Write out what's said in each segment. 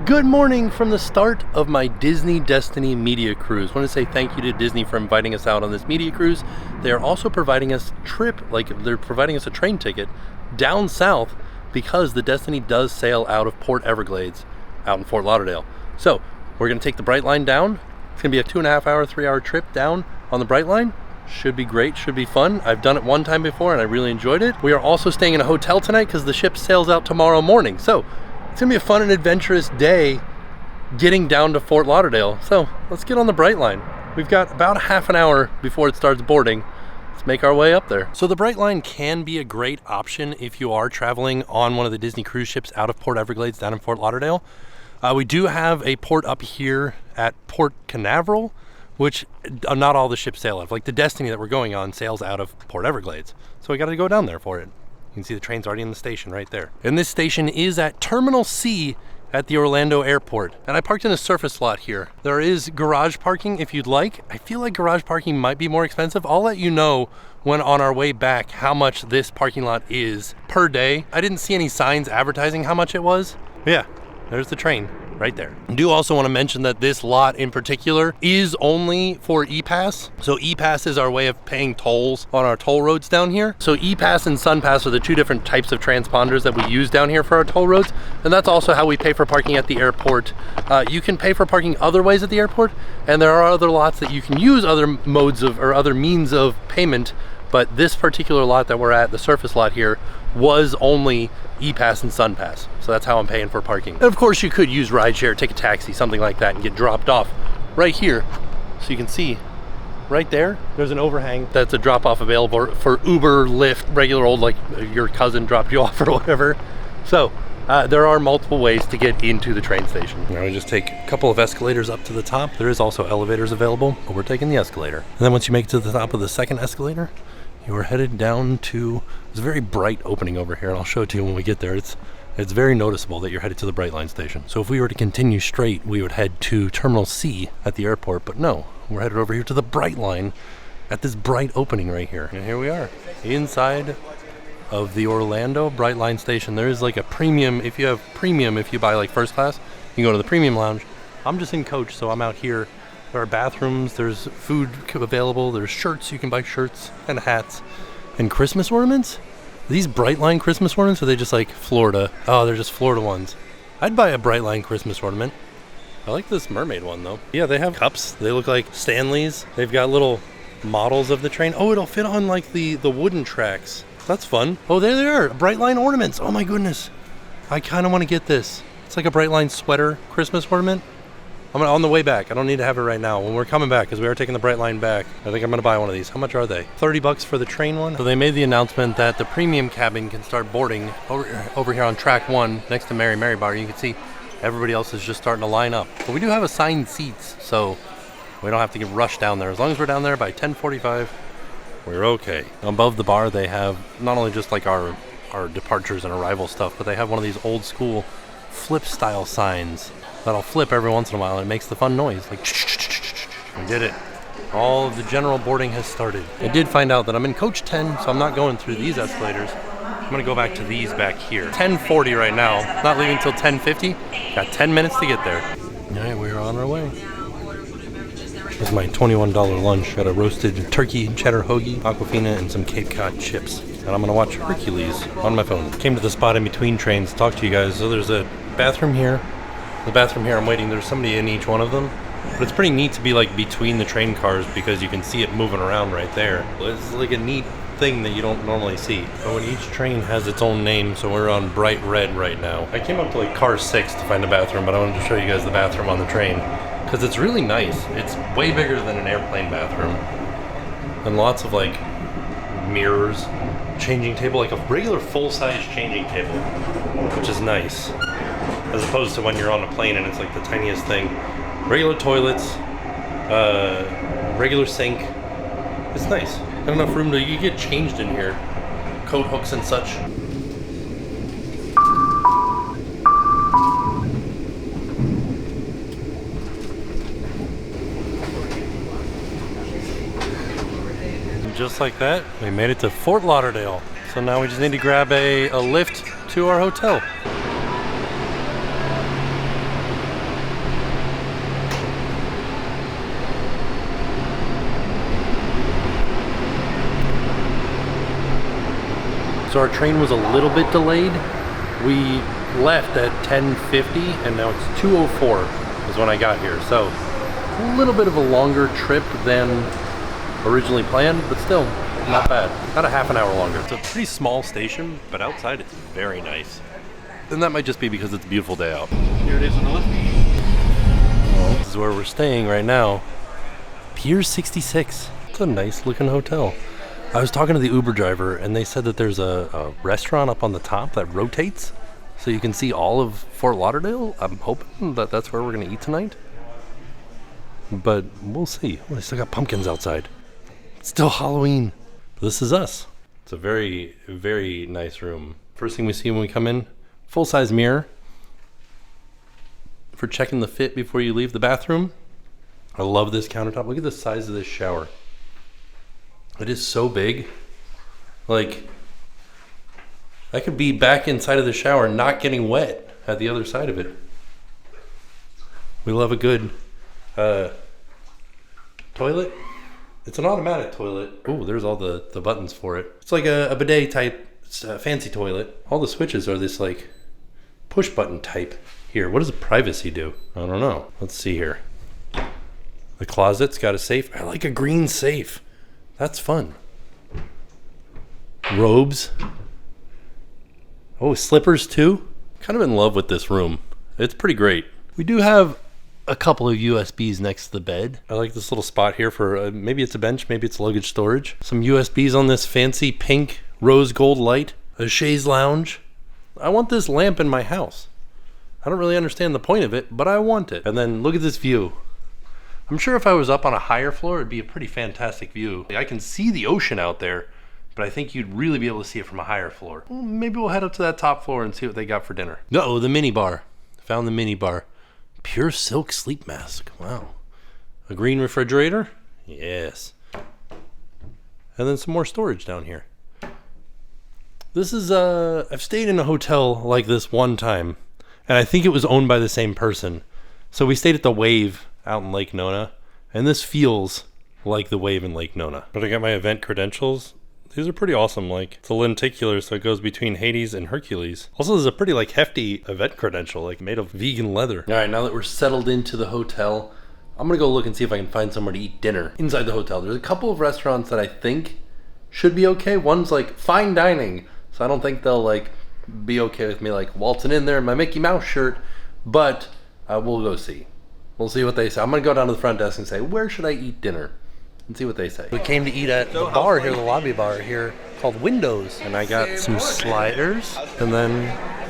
Good morning from the start of my Disney Destiny media cruise. I want to say thank you to Disney for inviting us out on this media cruise. They are also providing us they're providing us a train ticket down south because the Destiny does sail out of Port Everglades out in Fort Lauderdale. So we're going to take the Brightline down. It's going to be a 2.5 hour, 3 hour trip down on the Brightline. Should be great, should be fun. I've done it one time before and I really enjoyed it. We are also staying in a hotel tonight because the ship sails out tomorrow morning. So it's gonna be a fun and adventurous day getting down to Fort Lauderdale. So let's get on the Brightline. We've got about half an hour before it starts boarding. Let's make our way up there. So the Brightline can be a great option if you are traveling on one of the Disney cruise ships out of Port Everglades down in Fort Lauderdale. We do have a port up here at Port Canaveral, which not all the ships sail out of. Like the Destiny that we're going on sails out of Port Everglades. So we gotta go down there for it. You can see the train's already in the station right there. And this station is at Terminal C at the Orlando airport. And I parked in a surface lot here. There is garage parking if you'd like. I feel like garage parking might be more expensive. I'll let you know when on our way back how much this parking lot is per day. I didn't see any signs advertising how much it was. But yeah, there's the train right there. I do also want to mention that this lot in particular is only for E-Pass. So E-Pass is our way of paying tolls on our toll roads down here. So E-Pass and SunPass are the two different types of transponders that we use down here for our toll roads. And that's also how we pay for parking at the airport. You can pay for parking other ways at the airport, and there are other lots that you can use other modes of or other means of payment. But this particular lot that we're at, the surface lot here, was only E-Pass and SunPass. So that's how I'm paying for parking. And of course you could use rideshare, take a taxi, something like that, and get dropped off right here. So you can see right there, there's an overhang. That's a drop off available for Uber, Lyft, regular old, like your cousin dropped you off or whatever. So there are multiple ways to get into the train station. Now we just take a couple of escalators up to the top. There is also elevators available, but we're taking the escalator. And then once you make it to the top of the second escalator, you are headed down to, there's a very bright opening over here, and I'll show it to you when we get there. It's very noticeable that you're headed to the Brightline station. So if we were to continue straight, we would head to Terminal C at the airport, but no, we're headed over here to the Brightline at this bright opening right here. And here we are, inside of the Orlando Brightline station. There is like a premium, if you buy like first class, you can go to the premium lounge. I'm just in coach, so I'm out here. There are bathrooms, there's food available, there's shirts, you can buy shirts and hats. And Christmas ornaments? Are these Brightline Christmas ornaments, or are they just like Florida? Oh, they're just Florida ones. I'd buy a Brightline Christmas ornament. I like this mermaid one though. Yeah, they have cups. They look like Stanleys. They've got little models of the train. Oh, it'll fit on like the wooden tracks. That's fun. Oh, there they are, Brightline ornaments. Oh my goodness. I kind of want to get this. It's like a Brightline sweater Christmas ornament. I'm on the way back. I don't need to have it right now. When we're coming back, because we are taking the Brightline back, I think I'm going to buy one of these. How much are they? 30 bucks for the train one. So they made the announcement that the premium cabin can start boarding over here on track 1 next to Mary Bar. You can see everybody else is just starting to line up. But we do have assigned seats, so we don't have to get rushed down there. As long as we're down there by 10:45, we're okay. Above the bar, they have not only just like our departures and arrival stuff, but they have one of these old school flip style signs that'll flip every once in a while, and it makes the fun noise, like we did it. All of the general boarding has started. I did find out that I'm in coach 10, so I'm not going through these escalators. I'm gonna go back to these back here. 10:40 right now, not leaving till 10:50. Got 10 minutes to get there. All right, we're on our way. This is my $21 lunch. Got a roasted turkey cheddar hoagie, Aquafina, and some Cape Cod chips. And I'm gonna watch Hercules on my phone. Came to the spot in between trains to talk to you guys. So there's a bathroom here. The bathroom here, I'm waiting. There's somebody in each one of them. But it's pretty neat to be like between the train cars because you can see it moving around right there. It's like a neat thing that you don't normally see. Oh, and each train has its own name, so we're on bright red right now. I came up to like car 6 to find a bathroom, but I wanted to show you guys the bathroom on the train because it's really nice. It's way bigger than an airplane bathroom. And lots of like mirrors, changing table, like a regular full-size changing table, which is nice. As opposed to when you're on a plane and it's like the tiniest thing. Regular toilets, regular sink. It's nice. Got enough room to, you get changed in here. Coat hooks and such. And just like that, we made it to Fort Lauderdale. So now we just need to grab a lift to our hotel. So our train was a little bit delayed. We left at 10:50 and now it's 2:04 is when I got here. So a little bit of a longer trip than originally planned, but still not bad. About a half an hour longer. It's a pretty small station, but outside it's very nice. And that might just be because it's a beautiful day out. Here it is on the left. Well, this is where we're staying right now. Pier 66. It's a nice looking hotel. I was talking to the Uber driver and they said that there's a restaurant up on the top that rotates so you can see all of Fort Lauderdale. I'm hoping that that's where we're gonna eat tonight. But we'll see. Well, they still got pumpkins outside. It's still Halloween. This is us. It's a very, very nice room. First thing we see when we come in, full-size mirror for checking the fit before you leave the bathroom. I love this countertop. Look at the size of this shower. It is so big. Like, I could be back inside of the shower not getting wet at the other side of it. We love a good toilet. It's an automatic toilet. Oh, there's all the buttons for it. It's like a bidet type fancy toilet. All the switches are this like push button type. Here, what does the privacy do? I don't know. Let's see here. The closet's got a safe. I like a green safe. That's fun. Robes. Oh, slippers too. Kind of in love with this room. It's pretty great. We do have a couple of USBs next to the bed. I like this little spot here for maybe it's a bench, maybe it's luggage storage. Some USBs on this fancy pink rose gold light. A chaise lounge. I want this lamp in my house. I don't really understand the point of it, but I want it. And then look at this view. I'm sure if I was up on a higher floor, it'd be a pretty fantastic view. I can see the ocean out there, but I think you'd really be able to see it from a higher floor. Well, maybe we'll head up to that top floor and see what they got for dinner. Uh-oh, the mini bar. Found the mini bar. Pure silk sleep mask. Wow. A green refrigerator? Yes. And then some more storage down here. This is, I've stayed in a hotel like this one time, and I think it was owned by the same person. So we stayed at the Wave out in Lake Nona, and this feels like the Wave in Lake Nona. But I got my event credentials. These are pretty awesome. Like, it's a lenticular, so it goes between Hades and Hercules. Also, there's a pretty like hefty event credential, like made of vegan leather. All right, now that we're settled into the hotel, I'm gonna go look and see if I can find somewhere to eat dinner inside the hotel. There's a couple of restaurants that I think should be okay. One's like fine dining, so I don't think they'll like be okay with me like waltzing in there in my Mickey Mouse shirt, but we'll go see. We'll see what they say. I'm gonna go down to the front desk and say, where should I eat dinner? And see what they say. We came to eat at the bar here, the lobby bar here, called Windows. And I got some sliders and then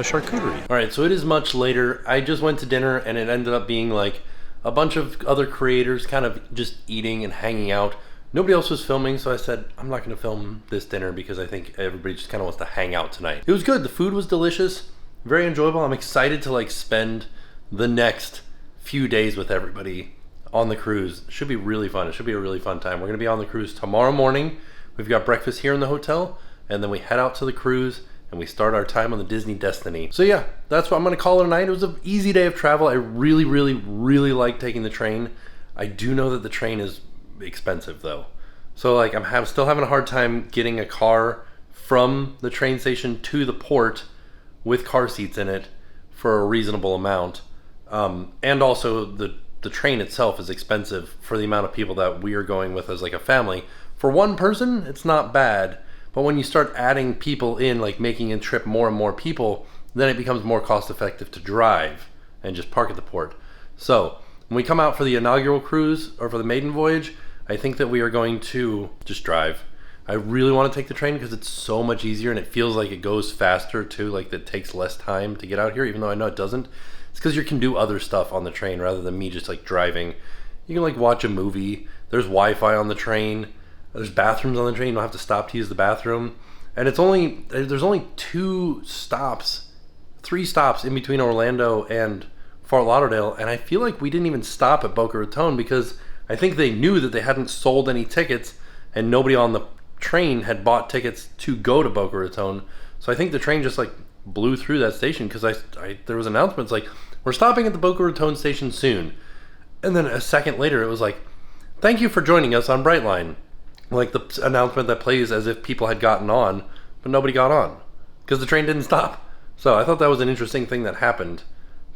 a charcuterie. All right, so it is much later. I just went to dinner and it ended up being like a bunch of other creators kind of just eating and hanging out. Nobody else was filming, so I said, I'm not gonna film this dinner because I think everybody just kind of wants to hang out tonight. It was good, the food was delicious, very enjoyable. I'm excited to like spend the next few days with everybody on the cruise. It should be really fun. It should be a really fun time. We're gonna be on the cruise tomorrow morning. We've got breakfast here in the hotel, and then we head out to the cruise and we start our time on the Disney Destiny. So yeah, that's what I'm gonna call it a night. It was an easy day of travel. I really, really, really like taking the train. I do know that the train is expensive though. So like I'm still having a hard time getting a car from the train station to the port with car seats in it for a reasonable amount. And also the train itself is expensive for the amount of people that we are going with as like a family. For one person, it's not bad, but when you start adding people in, like making a trip more and more people, then it becomes more cost effective to drive and just park at the port. So when we come out for the inaugural cruise or for the maiden voyage, I think that we are going to just drive. I really want to take the train because it's so much easier and it feels like it goes faster too, like it takes less time to get out here, even though I know it doesn't. It's because you can do other stuff on the train rather than me just like driving. You can like watch a movie. There's Wi-Fi on the train. There's bathrooms on the train. You don't have to stop to use the bathroom. And there's only 3 stops in between Orlando and Fort Lauderdale. And I feel like we didn't even stop at Boca Raton because I think they knew that they hadn't sold any tickets and nobody on the train had bought tickets to go to Boca Raton. So I think the train just like blew through that station because there was announcements like, we're stopping at the Boca Raton station soon. And then a second later it was like, thank you for joining us on Brightline. Like the announcement that plays as if people had gotten on, but nobody got on because the train didn't stop. So I thought that was an interesting thing that happened.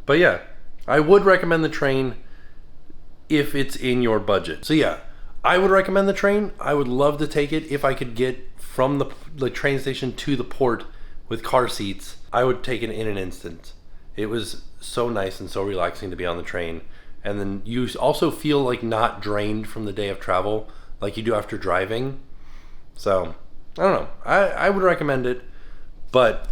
But yeah, I would recommend the train if it's in your budget. So yeah, I would recommend the train. I would love to take it if I could get from the train station to the port with car seats. I would take it in an instant. It was so nice and so relaxing to be on the train. And then you also feel like not drained from the day of travel like you do after driving. So, I don't know. I would recommend it, but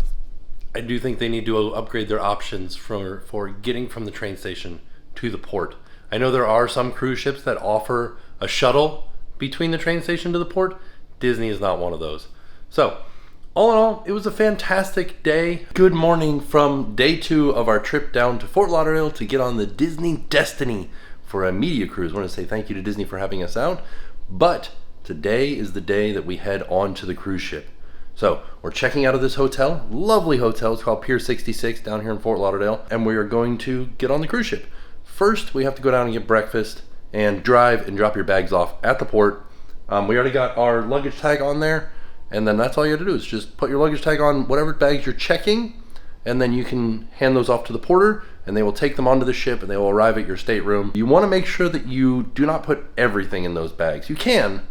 I do think they need to upgrade their options for getting from the train station to the port. I know there are some cruise ships that offer a shuttle between the train station to the port. Disney is not one of those. So, all in all, it was a fantastic day. Good morning from day 2 of our trip down to Fort Lauderdale to get on the Disney Destiny for a media cruise. I want to say thank you to Disney for having us out. But today is the day that we head on to the cruise ship. So we're checking out of this hotel, lovely hotel. It's called Pier 66 down here in Fort Lauderdale. And we are going to get on the cruise ship. First, we have to go down and get breakfast and drive and drop your bags off at the port. We already got our luggage tag on there. And then that's all you have to do is just put your luggage tag on whatever bags you're checking, and then you can hand those off to the porter, and they will take them onto the ship, and they will arrive at your stateroom. You want to make sure that you do not put everything in those bags. You can,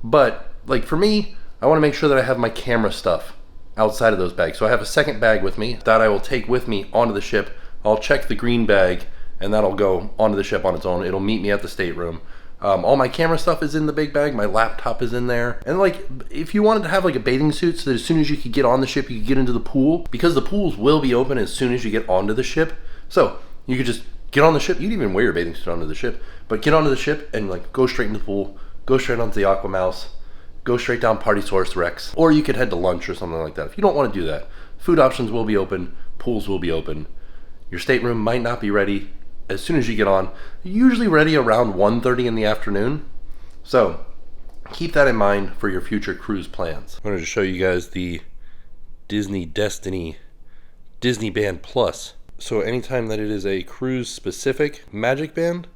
but like for me, I want to make sure that I have my camera stuff outside of those bags. So I have a second bag with me that I will take with me onto the ship. I'll check the green bag, and that'll go onto the ship on its own. It'll meet me at the stateroom. All my camera stuff is in the big bag. My laptop is in there. And like, if you wanted to have like a bathing suit so that as soon as you could get on the ship, you could get into the pool, because the pools will be open as soon as you get onto the ship. So you could just get on the ship. You can even wear your bathing suit onto the ship, but get onto the ship and like go straight into the pool, go straight onto the Aqua Mouse, go straight down Party Source Rex, or you could head to lunch or something like that. If you don't want to do that, food options will be open, pools will be open. Your stateroom might not be ready as soon as you get on. Usually ready around 1:30 in the afternoon. So keep that in mind for your future cruise plans. I wanted to show you guys the Disney Destiny Disney Band Plus. So anytime that it is a cruise specific magic band,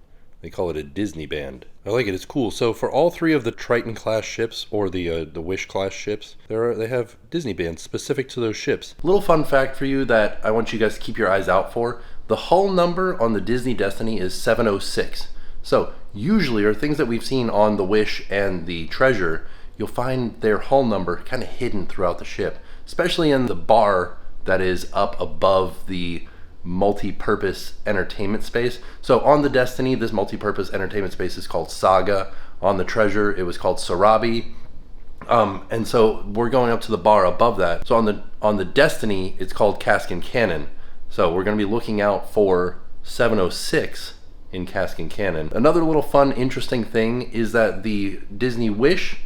they call it a Disney band. I like it, it's cool. So for all 3 of the Triton class ships, or the Wish class ships, they have Disney bands specific to those ships. Little fun fact for you that I want you guys to keep your eyes out for. The hull number on the Disney Destiny is 706. So usually, or things that we've seen on the Wish and the Treasure, you'll find their hull number kind of hidden throughout the ship, especially in the bar that is up above the multi-purpose entertainment space. So on the Destiny, this multi-purpose entertainment space is called Saga. On the Treasure, it was called Sarabi. And so we're going up to the bar above that. So on the Destiny, it's called Cask and Cannon. So we're going to be looking out for 706 in Cask and Cannon. Another little fun, interesting thing is that the Disney Wish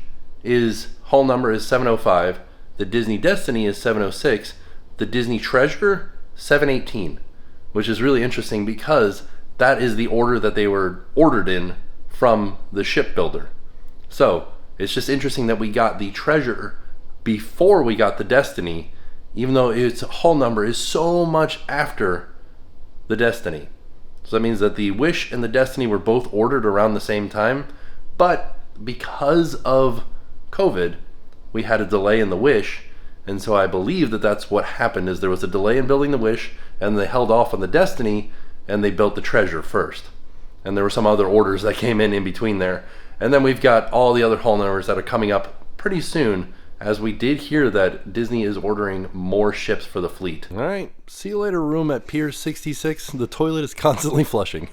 hull number is 705. The Disney Destiny is 706. The Disney Treasure, 718, which is really interesting because that is the order that they were ordered in from the shipbuilder. So it's just interesting that we got the Treasure before we got the Destiny, even though its hull number is so much after the Destiny. So that means that the Wish and the Destiny were both ordered around the same time, but because of COVID, we had a delay in the Wish, and so I believe that that's what happened, is there was a delay in building the Wish, and they held off on the Destiny, and they built the Treasure first. And there were some other orders that came in between there. And then we've got all the other hull numbers that are coming up pretty soon, as we did hear that Disney is ordering more ships for the fleet. All right, see you later room at Pier 66. The toilet is constantly flushing.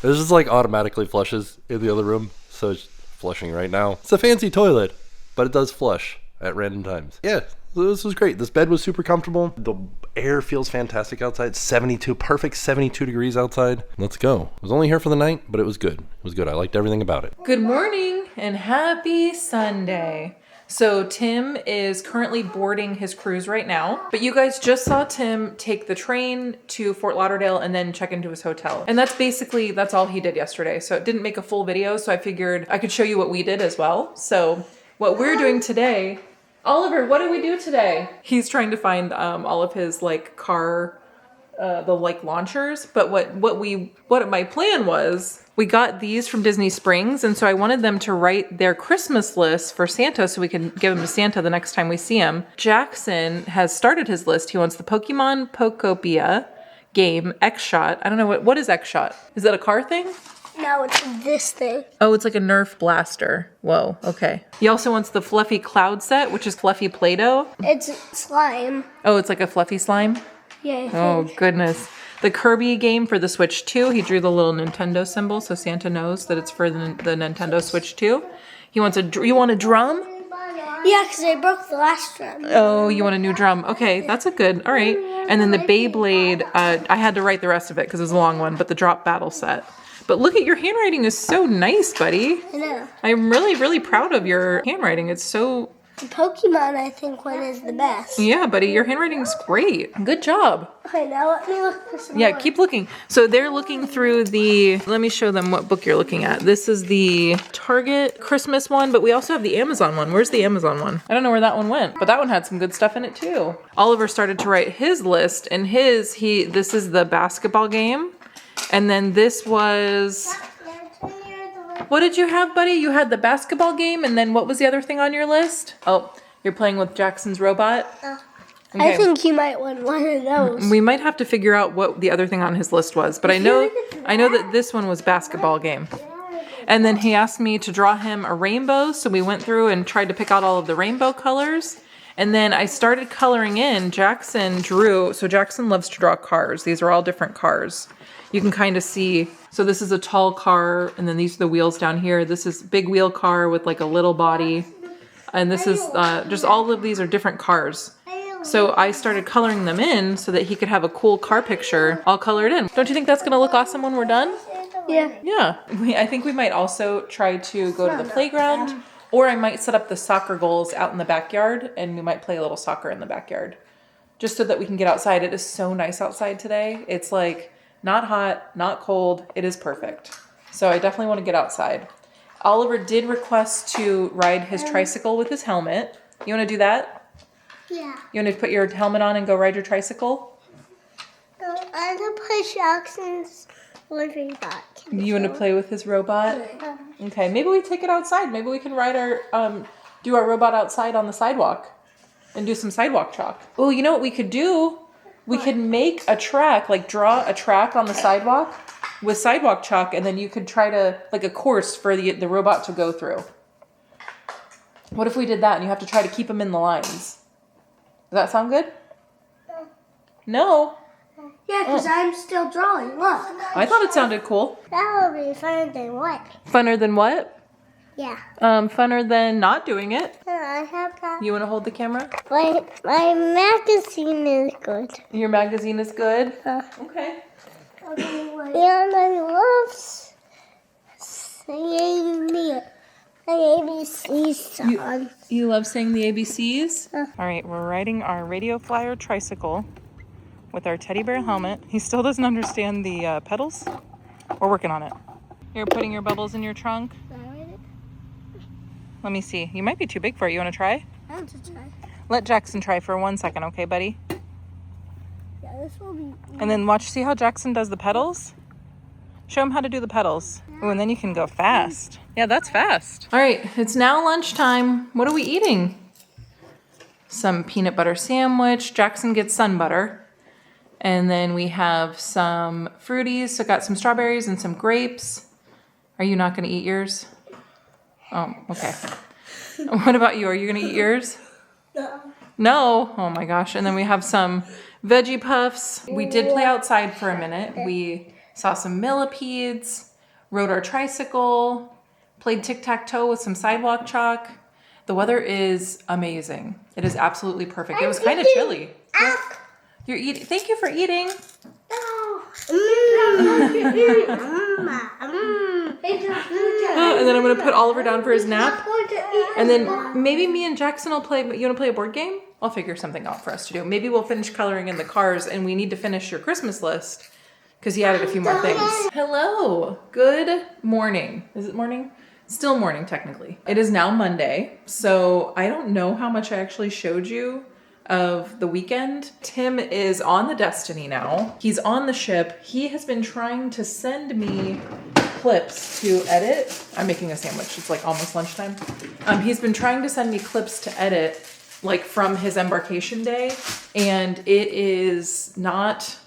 This just like automatically flushes in the other room, so it's flushing right now. It's a fancy toilet, but it does flush at random times. Yeah, this was great. This bed was super comfortable. The air feels fantastic outside. 72, perfect 72 degrees outside. Let's go. I was only here for the night, but it was good. It was good. I liked everything about it. Good morning and happy Sunday. So Tim is currently boarding his cruise right now, but you guys just saw Tim take the train to Fort Lauderdale and then check into his hotel. And that's all he did yesterday. So it didn't make a full video, so I figured I could show you what we did as well. So what we're doing today, Oliver, what did we do today? He's trying to find all of his like car the like launchers. But what my plan was, we got these from Disney Springs, and so I wanted them to write their Christmas list for Santa so we can give them to Santa the next time we see him. Jackson has started his list. He wants the Pokemon Pokopia game, X-Shot. I don't know what is X-Shot? Is that a car thing? No, it's this thing. Oh, it's like a Nerf blaster. Whoa, okay. He also wants the Fluffy Cloud set, which is Fluffy Play-Doh. It's slime. Oh, it's like a fluffy slime? Yeah. Oh, goodness. The Kirby game for the Switch 2. He drew the little Nintendo symbol so Santa knows that it's for the Nintendo Switch 2. He wants you want a drum? Yeah, because I broke the last drum. Oh, you want a new drum. Okay, that's a good. All right. And then the Beyblade, I had to write the rest of it because it was a long one, but the drop battle set. But look at your handwriting is so nice, buddy. I know. I'm really, really proud of your handwriting. It's so... The Pokemon, I think, one is the best. Yeah, buddy, your handwriting's great. Good job. Okay, now let me look for some Yeah, more. keep looking. So they're looking through the... Let me show them what book you're looking at. This is the Target Christmas one, but we also have the Amazon one. Where's the Amazon one? I don't know where that one went, but that one had some good stuff in it too. Oliver started to write his list, and this is the basketball game. And then this was... What did you have, buddy? You had the basketball game, and then what was the other thing on your list? Oh, you're playing with Jackson's robot? I think you might want one of those. We might have to figure out what the other thing on his list was, but I know that this one was basketball game. And then he asked me to draw him a rainbow, so we went through and tried to pick out all of the rainbow colors. And then I started coloring in. Jackson drew, so Jackson loves to draw cars. These are all different cars. You can kind of see, so this is a tall car, and then these are the wheels down here. This is big wheel car with like a little body. And this is, just all of these are different cars. So I started coloring them in so that he could have a cool car picture all colored in. Don't you think that's gonna look awesome when we're done? Yeah. Yeah. I think we might also try to go to the playground, or I might set up the soccer goals out in the backyard, and we might play a little soccer in the backyard. Just so that we can get outside. It is so nice outside today. It's like, not hot, not cold. It is perfect. So I definitely want to get outside. Oliver did request to ride his tricycle with his helmet. You want to do that? Yeah. You want to put your helmet on and go ride your tricycle? No, I'm going to push Jackson's living back. You want to play with his robot? Okay, maybe we take it outside. Maybe we can ride do our robot outside on the sidewalk and do some sidewalk chalk. Oh, you know what we could do? We could make a track, like draw a track on the sidewalk with sidewalk chalk, and then you could try to, like a course for the robot to go through. What if we did that and you have to try to keep them in the lines? Does that sound good? No? Yeah, because I'm still drawing. Look. I thought it sounded cool. That would be fun than what? Funner than what? Yeah. Funner than not doing it. I have that. You want to hold the camera? My magazine is good. Your magazine is good? Okay. And I love singing the ABC song. You love saying the ABCs? All right, we're riding our Radio Flyer tricycle with our teddy bear helmet. He still doesn't understand the pedals. We're working on it. You're putting your bubbles in your trunk? Let me see. You might be too big for it. You want to try? I want to try. Let Jackson try for 1 second, okay, buddy? Yeah, this will be... And then see how Jackson does the pedals? Show him how to do the pedals. Oh, and then you can go fast. Yeah, that's fast. All right, it's now lunchtime. What are we eating? Some peanut butter sandwich. Jackson gets sun butter. And then we have some fruities. So got some strawberries and some grapes. Are you not going to eat yours? Oh, okay. What about you? Are you going to eat yours? No. No? Oh my gosh. And then we have some veggie puffs. We did play outside for a minute. We saw some millipedes, rode our tricycle, played tic-tac-toe with some sidewalk chalk. The weather is amazing. It is absolutely perfect. It was kind of chilly. You're eating. Thank you for eating. And then I'm going to put Oliver down for his nap. And then maybe me and Jackson will play. You want to play a board game? I'll figure something out for us to do. Maybe we'll finish coloring in the cars, and we need to finish your Christmas list because he added a few more things. Hello. Good morning. Is it morning? Still morning, technically. It is now Monday, so I don't know how much I actually showed you of the weekend. Tim is on the Destiny now. He's on the ship. He has been trying to send me clips to edit. I'm making a sandwich. It's like almost lunchtime. He's been trying to send me clips to edit like from his embarkation day, and it is not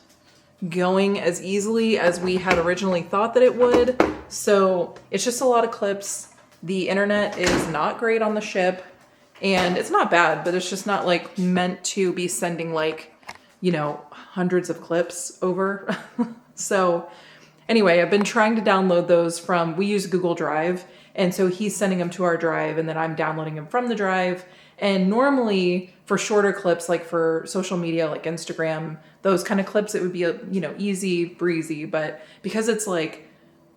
going as easily as we had originally thought that it would. So it's just a lot of clips. The internet is not great on the ship, and it's not bad, but it's just not like meant to be sending like, you know, hundreds of clips over. So anyway, I've been trying to download those from, we use Google Drive. And so he's sending them to our drive, and then I'm downloading them from the drive. And normally for shorter clips, like for social media, like Instagram, those kind of clips, it would be, you know, easy breezy. But because it's like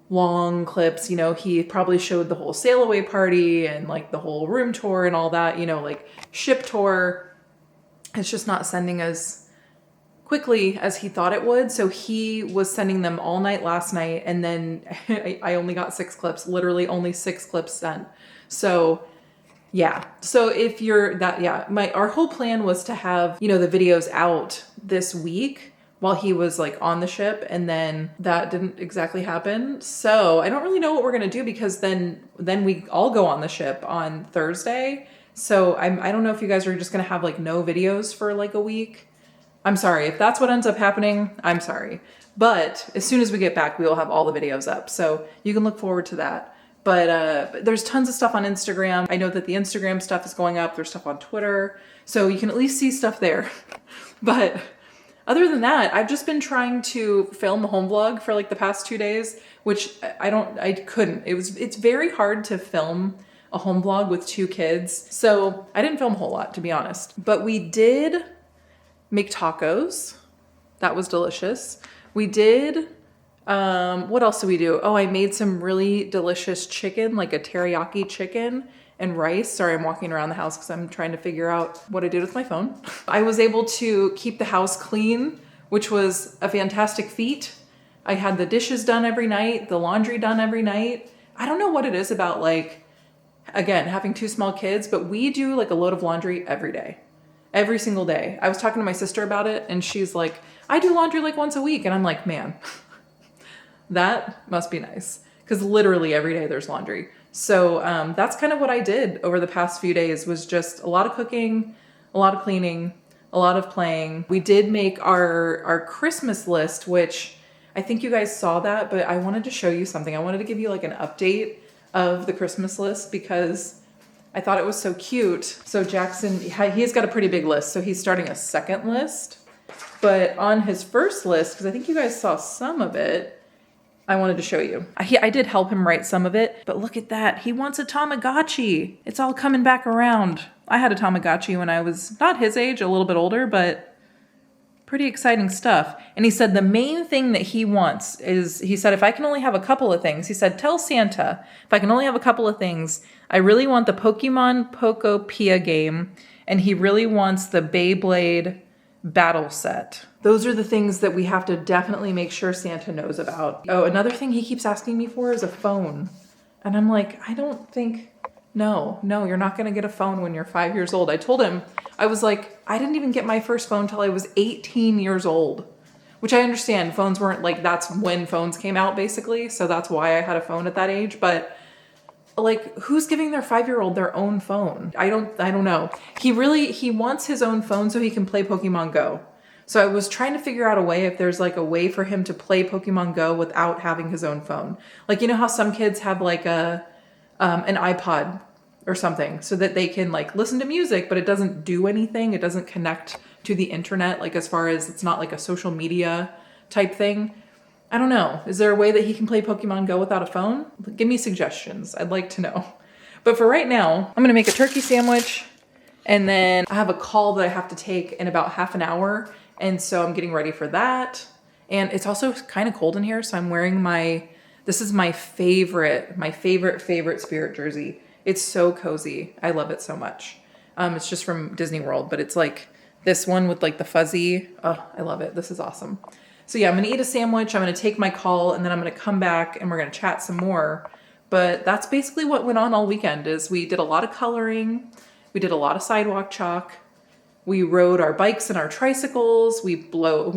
long clips, you know, he probably showed the whole sail away party and like the whole room tour and all that, you know, like ship tour. It's just not sending as quickly as he thought it would. So he was sending them all night last night, and then I only got 6 clips, literally only 6 clips sent. So yeah. So if you're that, yeah, our whole plan was to have, you know, the videos out this week while he was like on the ship, and then that didn't exactly happen. So I don't really know what we're going to do, because then we all go on the ship on Thursday. So I don't know if you guys are just going to have like no videos for like a week. I'm sorry if that's what ends up happening. I'm sorry. But as soon as we get back, we will have all the videos up. So you can look forward to that. But there's tons of stuff on Instagram. I know that the Instagram stuff is going up. There's stuff on Twitter. So you can at least see stuff there. But other than that, I've just been trying to film a home vlog for like the past 2 days, which I couldn't. It's very hard to film a home vlog with 2 kids. So I didn't film a whole lot, to be honest. But we did make tacos. That was delicious. We did, what else did we do? Oh, I made some really delicious chicken, like a teriyaki chicken and rice. Sorry, I'm walking around the house because I'm trying to figure out what I did with my phone. I was able to keep the house clean, which was a fantastic feat. I had the dishes done every night, the laundry done every night. I don't know what it is about, like, again, having 2 small kids, but we do like a load of laundry every day. Every single day. I was talking to my sister about it, and she's like, I do laundry like once a week. And I'm like, man, that must be nice. Because literally every day there's laundry. So that's kind of what I did over the past few days, was just a lot of cooking, a lot of cleaning, a lot of playing. We did make our Christmas list, which I think you guys saw that, but I wanted to show you something. I wanted to give you like an update of the Christmas list, because I thought it was so cute. So Jackson, he's got a pretty big list. So he's starting a second list. But on his first list, because I think you guys saw some of it, I wanted to show you. I did help him write some of it, but look at that. He wants a Tamagotchi. It's all coming back around. I had a Tamagotchi when I was not his age, a little bit older, but pretty exciting stuff. And he said the main thing that he wants is, he said, if I can only have a couple of things, he said, tell Santa, if I can only have a couple of things, I really want the Pokemon Pokopia game, and he really wants the Beyblade battle set. Those are the things that we have to definitely make sure Santa knows about. Oh, another thing he keeps asking me for is a phone. And I'm like, I don't think, no, you're not going to get a phone when you're 5 years old. I told him, I was like, I didn't even get my first phone till I was 18 years old, which I understand. Phones weren't like, that's when phones came out basically. So that's why I had a phone at that age. But like, who's giving their 5-year-old their own phone? I don't know. He wants his own phone so he can play Pokemon Go. So I was trying to figure out a way, if there's like a way for him to play Pokemon Go without having his own phone. Like, you know how some kids have like an iPod or something, so that they can like listen to music, but it doesn't do anything. It doesn't connect to the internet, like as far as, it's not like a social media type thing. I don't know. Is there a way that he can play Pokemon Go without a phone? Give me suggestions. I'd like to know. But for right now, I'm going to make a turkey sandwich, and then I have a call that I have to take in about half an hour. And so I'm getting ready for that. And it's also kind of cold in here. So I'm wearing this is my favorite Spirit jersey. It's so cozy. I love it so much. It's just from Disney World, but it's like this one with like the fuzzy. Oh, I love it. This is awesome. So yeah, I'm going to eat a sandwich. I'm going to take my call, and then I'm going to come back and we're going to chat some more. But that's basically what went on all weekend. Is we did a lot of coloring. We did a lot of sidewalk chalk. We rode our bikes and our tricycles. We blew a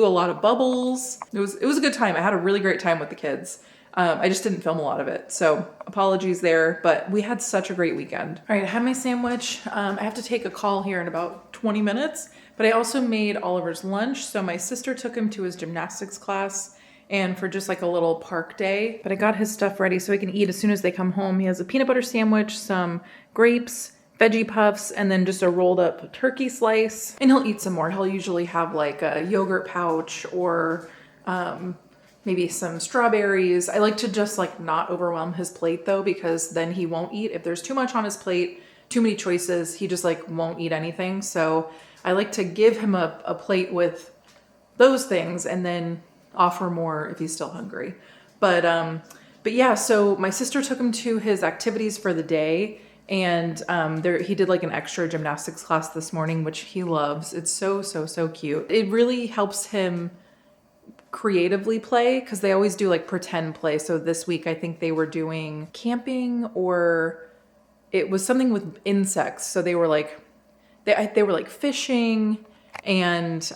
lot of bubbles. It was a good time. I had a really great time with the kids. I just didn't film a lot of it, so apologies there, but we had such a great weekend. All right, I had my sandwich. I have to take a call here in about 20 minutes, but I also made Oliver's lunch. So my sister took him to his gymnastics class and for just like a little park day, but I got his stuff ready so he can eat as soon as they come home. He has a peanut butter sandwich, some grapes, veggie puffs, and then just a rolled up turkey slice. And he'll eat some more. He'll usually have like a yogurt pouch or maybe some strawberries. I like to just like not overwhelm his plate though, because then he won't eat. If there's too much on his plate, too many choices, he just like won't eat anything. So I like to give him a plate with those things and then offer more if he's still hungry. But yeah, so my sister took him to his activities for the day, and he did like an extra gymnastics class this morning, which he loves. It's so cute. It really helps him creatively play, because they always do like pretend play. So this week I think they were doing camping, or it was something with insects. So they were like fishing and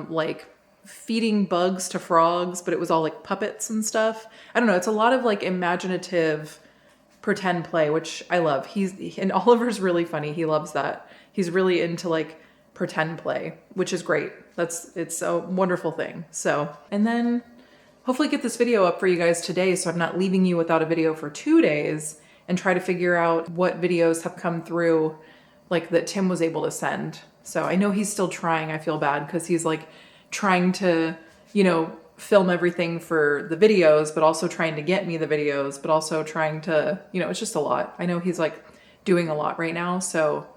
like feeding bugs to frogs, but it was all like puppets and stuff. I don't know. It's a lot of like imaginative pretend play, which I love. And Oliver's really funny. He loves that. He's really into like pretend play, which is great. It's a wonderful thing. So, and then hopefully get this video up for you guys today, so I'm not leaving you without a video for 2 days, and try to figure out what videos have come through like that Tim was able to send. So I know he's still trying. I feel bad because he's like trying to, film everything for the videos, but also trying to get me the videos, but also trying to, it's just a lot. I know he's like doing a lot right now. So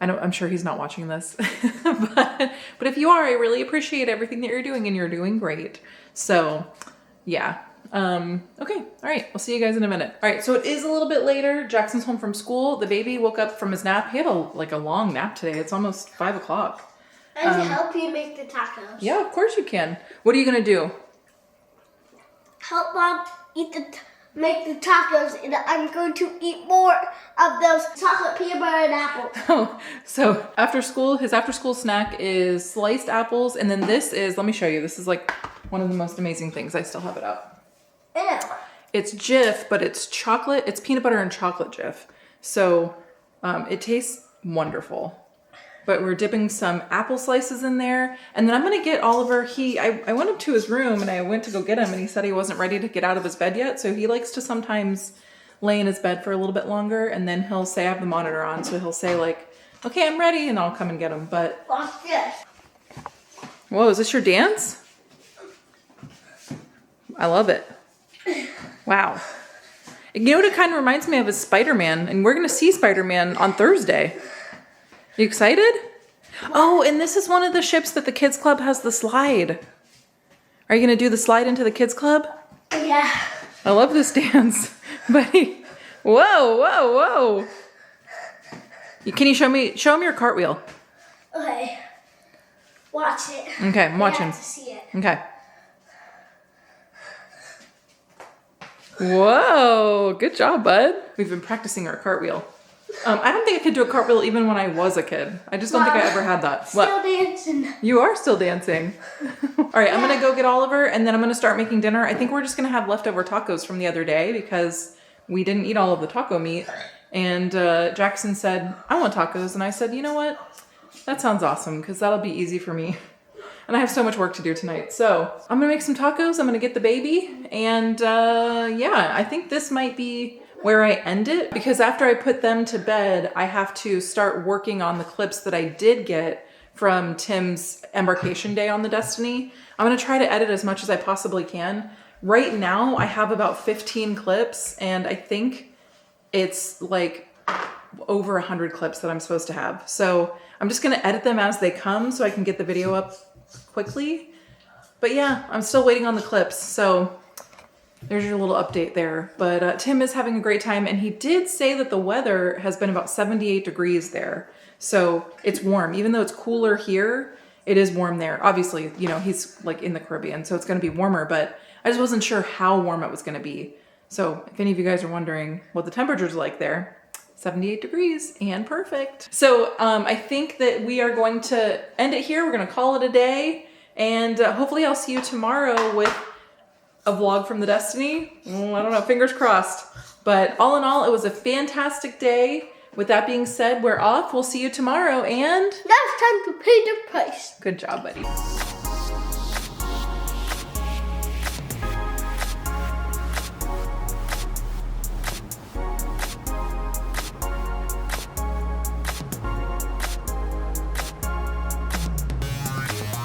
I'm sure he's not watching this, but if you are, I really appreciate everything that you're doing, and you're doing great. So yeah. Okay. All right. I'll see you guys in a minute. All right. So it is a little bit later. Jackson's home from school. The baby woke up from his nap. He had a long nap today. It's almost 5 o'clock. And to help you make the tacos. Yeah, of course you can. What are you going to do? Help Mom make the tacos, and I'm going to eat more of those chocolate peanut butter and apples. Oh, so his after school snack is sliced apples, and then this is, let me show you. This is like one of the most amazing things. I still have it up. Ew. It's Jif, but it's chocolate. It's peanut butter and chocolate Jif. So it tastes wonderful. But we're dipping some apple slices in there. And then I'm going to get Oliver. I went up to his room and I went to go get him, and he said he wasn't ready to get out of his bed yet. So he likes to sometimes lay in his bed for a little bit longer, and then he'll say, I have the monitor on. So he'll say like, okay, I'm ready, and I'll come and get him. But Watch this. whoa, is this your dance? I love it. Wow. You know what it kind of reminds me of is Spider-Man, and we're going to see Spider-Man on Thursday. You excited? Oh, and this is one of the ships that the kids club has the slide. Are you going to do the slide into the kids club? Yeah. I love this dance, buddy. Whoa. Can you show him your cartwheel? Okay. Watch it. Okay, I'm watching. I have to see it. Okay. Whoa, good job, bud. We've been practicing our cartwheel. I don't think I could do a cartwheel even when I was a kid. I just don't think I ever had that. Still What? dancing. You are still dancing. All right, I'm going to go get Oliver, and then I'm going to start making dinner. I think we're just going to have leftover tacos from the other day because we didn't eat all of the taco meat. And Jackson said, I want tacos. And I said, you know what? That sounds awesome, because that'll be easy for me. And I have so much work to do tonight. So I'm going to make some tacos. I'm going to get the baby. And yeah, I think this might be where I end it, because after I put them to bed, I have to start working on the clips that I did get from Tim's embarkation day on the Destiny. I'm going to try to edit as much as I possibly can. Right now, I have about 15 clips, and I think it's like over 100 clips that I'm supposed to have. So I'm just going to edit them as they come so I can get the video up quickly. But yeah, I'm still waiting on the clips. So there's your little update there. But Tim is having a great time, and he did say that the weather has been about 78 degrees there. So it's warm. Even though it's cooler here, it is warm there. Obviously, you know, he's like in the Caribbean, so it's going to be warmer, but I just wasn't sure how warm it was going to be. So if any of you guys are wondering what the temperature's like there, 78 degrees and perfect. So I think that we are going to end it here. We're going to call it a day. And hopefully I'll see you tomorrow with a vlog from the Destiny. I don't know, fingers crossed. But all in all, it was a fantastic day. With that being said, we're off. We'll see you tomorrow and... Now it's time to pay the price. Good job, buddy.